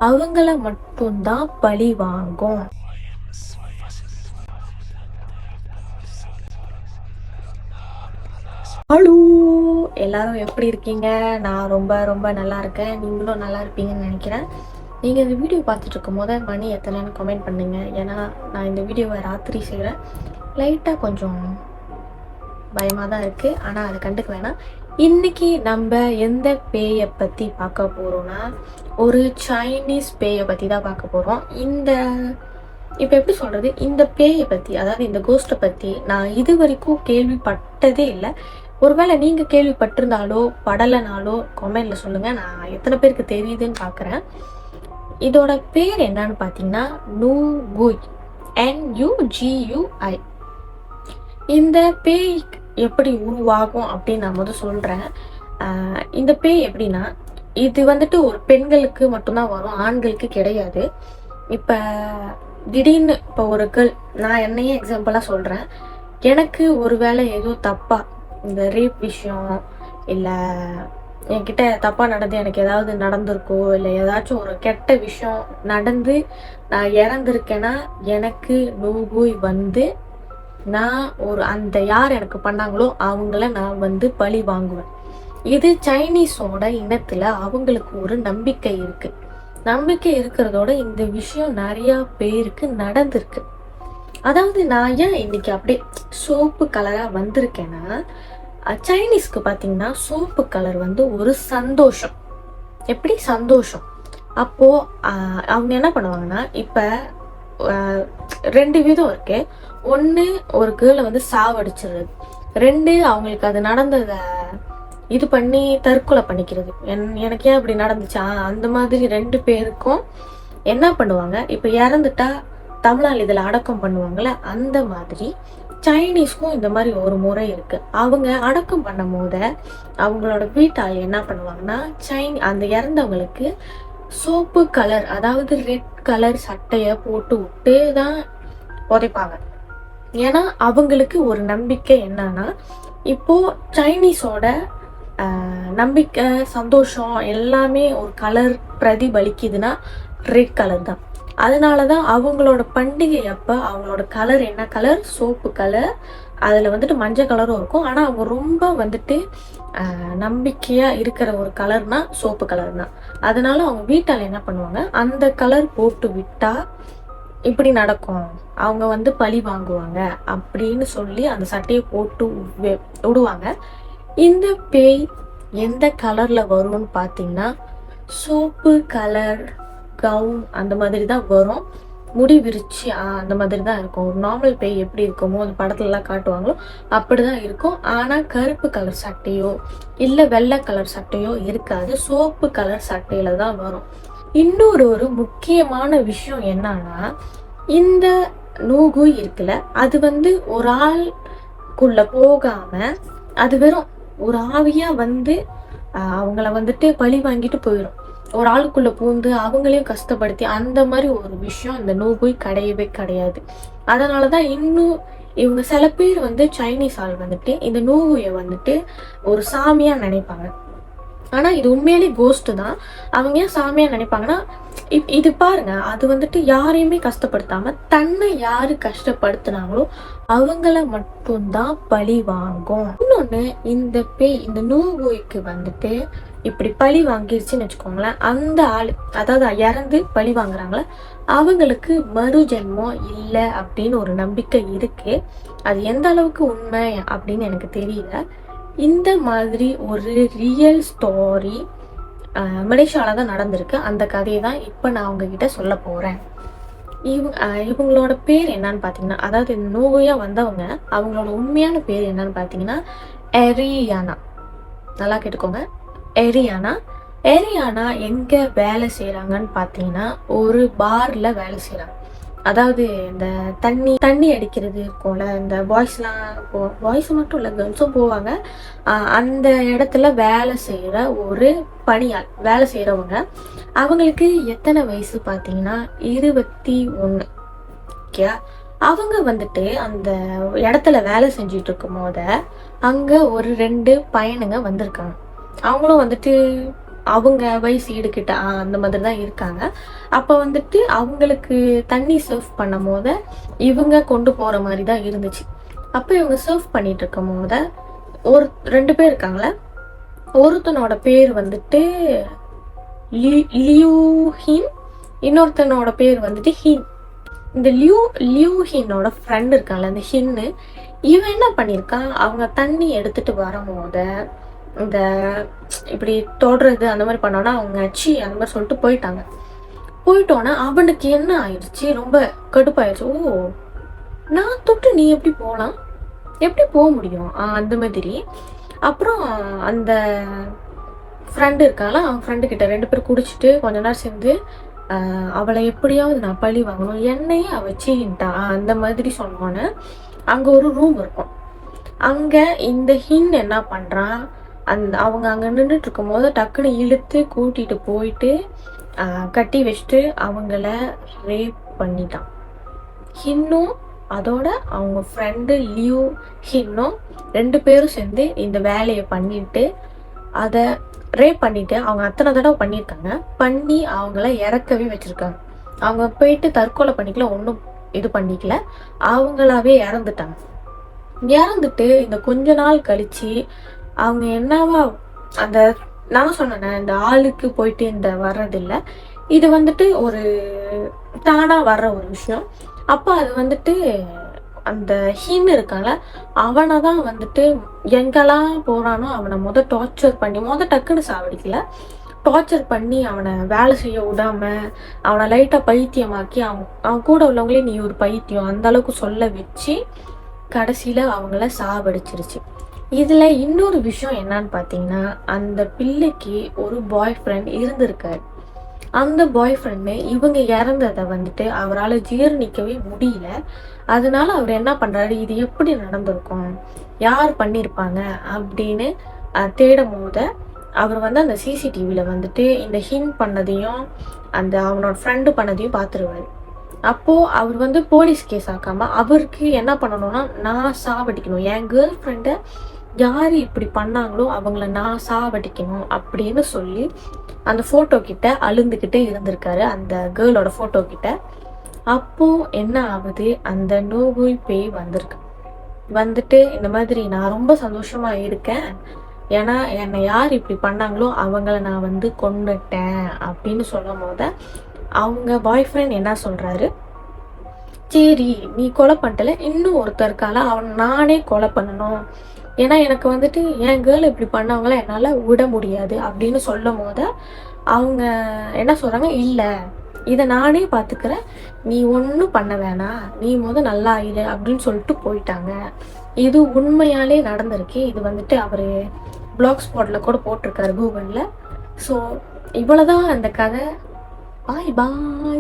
அவங்கள மட்டும்தான் பழி வாங்கும். ஹலோ, எல்லாரும் எப்படி இருக்கீங்க? நான் ரொம்ப ரொம்ப நல்லா இருக்கேன். நீங்களும் நல்லா இருப்பீங்கன்னு நினைக்கிறேன். நீங்கள் இந்த வீடியோ பார்த்துட்டு இருக்கும் போது மணி எத்தனைன்னு கமெண்ட் பண்ணுங்க. ஏன்னா நான் இந்த வீடியோவை ராத்திரி செய்கிறேன். லைட்டாக கொஞ்சம் பயமாக தான் இருக்குது, ஆனால் அதை கண்டுக்க வேணாம். இன்னைக்கு நம்ம எந்த பேயை பற்றி பார்க்க போகிறோன்னா, ஒரு சைனீஸ் பேயை பற்றி தான் பார்க்க போகிறோம். இப்போ எப்படி சொல்கிறது, இந்த பேயை பற்றி, அதாவது இந்த கோஸ்ட்டை பற்றி நான் இது வரைக்கும் கேள்விப்பட்டதே இல்லை. ஒருவேளை நீங்கள் கேள்விப்பட்டிருந்தாலோ படலைனாலோ கமெண்டில் சொல்லுங்கள், நான் எத்தனை பேருக்கு தெரியுதுன்னு பார்க்குறேன். இதோட பேர் என்னன்னு பார்த்தீங்கன்னா நூ குய், NUGUI. இந்த பேய் எப்படி உருவாகும் அப்படின்னு நான் முதல் சொல்கிறேன். இந்த பேய் எப்படின்னா, இது வந்துட்டு ஒரு பெண்களுக்கு மட்டும்தான் வரும், ஆண்களுக்கு கிடையாது. இப்போ திடீர்னு இப்போ ஒரு கேர்ள், நான் என்னையே எக்ஸாம்பிளாக சொல்கிறேன், எனக்கு ஒரு வேளை ஏதோ தப்பாக இந்த ரேப் விஷயம் இல்லை என்கிட்ட தப்பாக நடந்து எனக்கு ஏதாவது நடந்திருக்கோ, இல்லை ஏதாச்சும் ஒரு கெட்ட விஷயம் நடந்து நான் இறந்துருக்கேன்னா எனக்கு நோய் வந்து நான் அந்த யார் எனக்கு பண்ணாங்களோ அவங்கள நான் வந்து பழி வாங்குவேன். இது சைனீஸோட இனத்துல அவங்களுக்கு ஒரு நம்பிக்கை இருக்கு. நம்பிக்கை இருக்கிறதோட இந்த விஷயம் நிறைய பேருக்கு நடந்திருக்கு. அதாவது நான் ஏன் இன்னைக்கு அப்படியே சோப்பு கலரா வந்திருக்கேன்னா, சைனீஸ்க்கு பார்த்தீங்கன்னா சோப்பு கலர் வந்து ஒரு சந்தோஷம். எப்படி சந்தோஷம்? அப்போ அவங்க என்ன பண்ணுவாங்கன்னா, இப்போ ரெண்டு விதம் இருக்கு. ஒன்று, ஒரு கேர்ளை வந்து சாவடிச்சிடுறது. ரெண்டு, அவங்களுக்கு அது நடந்ததை இது பண்ணி தற்கொலை பண்ணிக்கிறது. எனக்கு ஏன் அப்படி நடந்துச்சா அந்த மாதிரி ரெண்டு பேருக்கும் என்ன பண்ணுவாங்க, இப்போ இறந்துட்டா தமிழ்நாள் இதில் அடக்கம் பண்ணுவாங்கள்ல, அந்த மாதிரி சைனீஸ்க்கும் இந்த மாதிரி ஒரு முறை இருக்கு. அவங்க அடக்கம் பண்ணும் போது அவங்களோட வீட்டால் என்ன பண்ணுவாங்கன்னா, அந்த இறந்தவங்களுக்கு சோப்பு கலர், அதாவது ரெட் கலர் சட்டையை போட்டு விட்டு தான் புதைப்பாங்க. ஏன்னா அவங்களுக்கு ஒரு நம்பிக்கை என்னன்னா, இப்போ சைனீஸோட நம்பிக்கை சந்தோஷம் எல்லாமே ஒரு கலர் பிரதிபலிக்குதுன்னா ரெட் கலர் தான். அதனால தான் அவங்களோட பண்டிகை அப்போ அவங்களோட கலர் என்ன கலர், சோப்பு கலர். அதில் வந்துட்டு மஞ்சள் கலரும் இருக்கும், ஆனால் அவங்க ரொம்ப வந்துட்டு நம்பிக்கையாக இருக்கிற ஒரு கலர்னா சோப்பு கலர் தான். அதனால அவங்க வீட்டால் என்ன பண்ணுவாங்க, அந்த கலர் போட்டு விட்டா இப்படி நடக்கும், அவங்க வந்து பழி வாங்குவாங்க அப்படின்னு சொல்லி அந்த சட்டையை போட்டு விடுவாங்க. இந்த பேய் எந்த கலர்ல வரும்னு பார்த்தீங்கன்னா, சோப்பு கலர் கவுன் அந்த மாதிரி தான் வரும். முடி விரிச்சு அந்த மாதிரி தான் இருக்கும். ஒரு நார்மல் பேய் எப்படி இருக்குமோ அந்த படத்துலலாம் காட்டுவாங்களோ அப்படிதான் இருக்கும். ஆனால் கருப்பு கலர் சட்டையோ இல்லை வெள்ளை கலர் சட்டையோ இருக்காது, சோப்பு கலர் சட்டையில தான் வரும். இன்னொரு ஒரு முக்கியமான விஷயம் என்னன்னா, இந்த நூகு இருக்குல்ல, அது வந்து ஒரு ஆளுக்குள்ள போகாம அது வெறும் ஒரு ஆவியா வந்து அவங்கள வந்துட்டு பழி வாங்கிட்டு போயிடும். ஒரு ஆளுக்குள்ள பூந்து அவங்களையும் கஷ்டப்படுத்தி அந்த மாதிரி ஒரு விஷயம் இந்த நூகுய் கிடையவே கிடையாது. அதனாலதான் இன்னும் இவங்க சில பேர் வந்து சைனீஸ் ஆள் வந்துட்டு இந்த நூகுயை வந்துட்டு ஒரு சாமியா நினைப்பாங்க. ஆனா இது உண்மையிலே கோஸ்ட் தான். அவங்க ஏன் சாமியா நினைப்பாங்கன்னா, இது பாருங்க, அது வந்துட்டு யாரையுமே கஷ்டப்படுத்தாம தன்னை யாரு கஷ்டப்படுத்தினாங்களோ அவங்கள மட்டும்தான் பழி வாங்கும். இன்னொன்னு, இந்த பேய் இந்த நோய்க்கு வந்துட்டு இப்படி பழி வாங்கிருச்சுன்னு வச்சுக்கோங்களேன், அந்த ஆள் அதாவது இறந்து பழி வாங்குறாங்களே அவங்களுக்கு மறு ஜென்மம் இல்லை அப்படின்னு ஒரு நம்பிக்கை இருக்கு. அது எந்த அளவுக்கு உண்மை அப்படின்னு எனக்கு தெரியல. இந்த மாதிரி ஒரு ரியல் ஸ்டோரி மலேசியாவில் தான் நடந்திருக்கு. அந்த கதையை தான் இப்போ நான் உங்ககிட்ட சொல்ல போகிறேன். இவங்களோட பேர் என்னன்னு பார்த்தீங்கன்னா, அதாவது இந்த நோயாக வந்தவங்க அவங்களோட உண்மையான பேர் என்னன்னு பார்த்தீங்கன்னா எரியானா. நல்லா கேட்டுக்கோங்க, எரியானா. எரியானா எங்கே வேலை செய்கிறாங்கன்னு பார்த்தீங்கன்னா, ஒரு பாரில் வேலை செய்கிறாங்க. அதாவது இந்த தண்ணி அடிக்கிறது இருக்கும்ல, இந்த பாய்ஸ் மட்டும் இல்லை கேர்ள்ஸும் போவாங்க. அந்த இடத்துல வேலை செய்கிற ஒரு பணியாள், வேலை செய்கிறவங்க. அவங்களுக்கு எத்தனை வயசு பார்த்தீங்கன்னா 21. ஓகே, அவங்க வந்துட்டு அந்த இடத்துல வேலை செஞ்சுட்டு இருக்கும் போத அங்கே ஒரு 2 பையனுங்க வந்திருக்காங்க. அவங்களும் வந்துட்டு அவங்க வயசு ஈடுகிட்ட அந்த மாதிரி தான் இருக்காங்க. அப்போ வந்துட்டு அவங்களுக்கு தண்ணி சர்வ் பண்ணும் போது இவங்க கொண்டு போகிற மாதிரி தான் இருந்துச்சு. அப்போ இவங்க சர்வ் பண்ணிட்டு இருக்கும் போது ஒரு 2 பேர் இருக்காங்களே, ஒருத்தனோட பேர் வந்துட்டு லியூ ஹின், இன்னொருத்தனோட பேர் வந்துட்டு ஹின். இந்த லியூ ஹின்னோட ஃப்ரெண்ட் இருக்கான்ல அந்த ஹின்னு, இவன் என்ன பண்ணியிருக்கான், அவங்க தண்ணி எடுத்துட்டு வரும்போது இந்த இப்படி தொடுறது அந்த மாதிரி பண்ணோன்னா அவங்க அந்த மாதிரி சொல்லிட்டு போயிட்டாங்க. போயிட்டோன்னா அவனுக்கு என்ன ஆயிடுச்சு, ரொம்ப கடுப்பாயிடுச்சு. ஓ, நான் தொட்டு நீ எப்படி போகலாம், எப்படி போக முடியும் அந்த மாதிரி. அப்புறம் அந்த ஃப்ரெண்டு இருக்காங்களா, அவன் ஃப்ரெண்டு கிட்ட 2 பேர் குடிச்சிட்டு கொஞ்ச நேரம் சேர்ந்து அவளை எப்படியாவது நான் பழி வாங்கணும், என்னையே அவள் சீன்ட்டா அந்த மாதிரி சொன்னோன்னே அங்கே ஒரு ரூம் இருக்கும். அங்கே இந்த ஹின் என்ன பண்ணுறான், அவங்க அங்கே நின்றுட்டு இருக்கும்போது டக்குன்னு இழுத்து கூட்டிகிட்டு போயிட்டு கட்டி வச்சுட்டு அவங்கள ரேப் பண்ணிட்டான். ஹின்னும் அதோட அவங்க ஃப்ரெண்டு லியூ ஹின்னும் 2 பேரும் சேர்ந்து இந்த வேலையை பண்ணிட்டு அதை ரேப் பண்ணிட்டு அவங்க அத்தனை தடவை பண்ணியிருக்காங்க. பண்ணி அவங்கள இறக்கவே வச்சுருக்காங்க. அவங்க போயிட்டு தற்கொலை பண்ணிக்கல, ஒன்றும் இது பண்ணிக்கல, அவங்களாவே இறந்துட்டாங்க. இறந்துட்டு இந்த கொஞ்ச நாள் கழிச்சு அவங்க என்னவா அந்த நான் சொன்னேன் இந்த ஆளுக்கு போயிட்டு இந்த வர்றதில்லை, இது வந்துட்டு ஒரு தானாக வர்ற ஒரு விஷயம். அப்போ அது வந்துட்டு அந்த ஹின் இருக்கால அவனை தான் வந்துட்டு எங்கெல்லாம் போகிறானோ அவனை டார்ச்சர் பண்ணி டக்குன்னு சாவடிக்கல, டார்ச்சர் பண்ணி அவனை வேலை செய்ய விடாமல் அவனை லைட்டாக பைத்தியமாக்கி அவன் கூட உள்ளவங்களே நீ ஒரு பைத்தியம் அந்த அளவுக்கு சொல்ல வச்சு கடைசியில் அவங்கள சாவடிச்சிருச்சு. இதில் இன்னொரு விஷயம் என்னன்னு பார்த்தீங்கன்னா, அந்த பிள்ளைக்கு ஒரு பாய் ஃப்ரெண்ட் இருந்திருக்காரு. அந்த பாய் ஃப்ரெண்டு இவங்க இறந்ததை வந்துட்டு அவரால் ஜீரணிக்கவே முடியல. அதனால அவர் என்ன பண்ணுறாரு, இது எப்படி நடந்திருக்கும், யார் பண்ணியிருப்பாங்க அப்படின்னு தேடும் போது அவர் வந்து அந்த சிசிடிவியில் வந்துட்டு இந்த ஹின் பண்ணதையும் அந்த அவனோட ஃப்ரெண்டு பண்ணதையும் பார்த்துருவாரு. அப்போது அவர் வந்து போலீஸ் கேஸ் ஆக்காமல் அவருக்கு என்ன பண்ணணும்னா, நான் சாவடிக்கணும், என் கேர்ள் ஃப்ரெண்டை யார் இப்படி பண்ணாங்களோ அவங்கள நான் சாவடிக்கணும் அப்படின்னு சொல்லி அந்த ஃபோட்டோ கிட்ட அழுந்துக்கிட்டே இருந்திருக்காரு, அந்த கேர்ளோட ஃபோட்டோ கிட்ட. அப்போது என்ன ஆகுது, அந்த நோகுய் பேய் வந்துட்டு இந்த மாதிரி நான் ரொம்ப சந்தோஷமாக இருக்கேன், ஏன்னா என்னை யார் இப்படி பண்ணாங்களோ அவங்கள நான் வந்து கொன்னுட்டேன் அப்படின்னு சொல்லும் போது அவங்க பாய் ஃப்ரெண்ட் என்ன சொல்கிறாரு, சரி நீ கொலை பண்ணிட்டல, இன்னும் ஒருத்தருக்கால அவன் நானே கொலை பண்ணணும், ஏன்னா எனக்கு வந்துட்டு என் கேர்ள் இப்படி பண்ணவங்கள என்னால் விட முடியாது அப்படின்னு சொல்லும் போது அவங்க என்ன சொல்கிறாங்க, இல்லை இதை நானே பார்த்துக்கிறேன், நீ ஒன்றும் பண்ண வேணாம், நீ நல்லா ஆயிடு அப்படின்னு சொல்லிட்டு போயிட்டாங்க. இது உண்மையாலே நடந்திருக்கு. இது வந்துட்டு அவர் பிளாக் ஸ்பாட்டில் கூட போட்டிருக்காரு கூகுளில். ஸோ இவ்வளோதான் அந்த கதை. பாய் பாய்.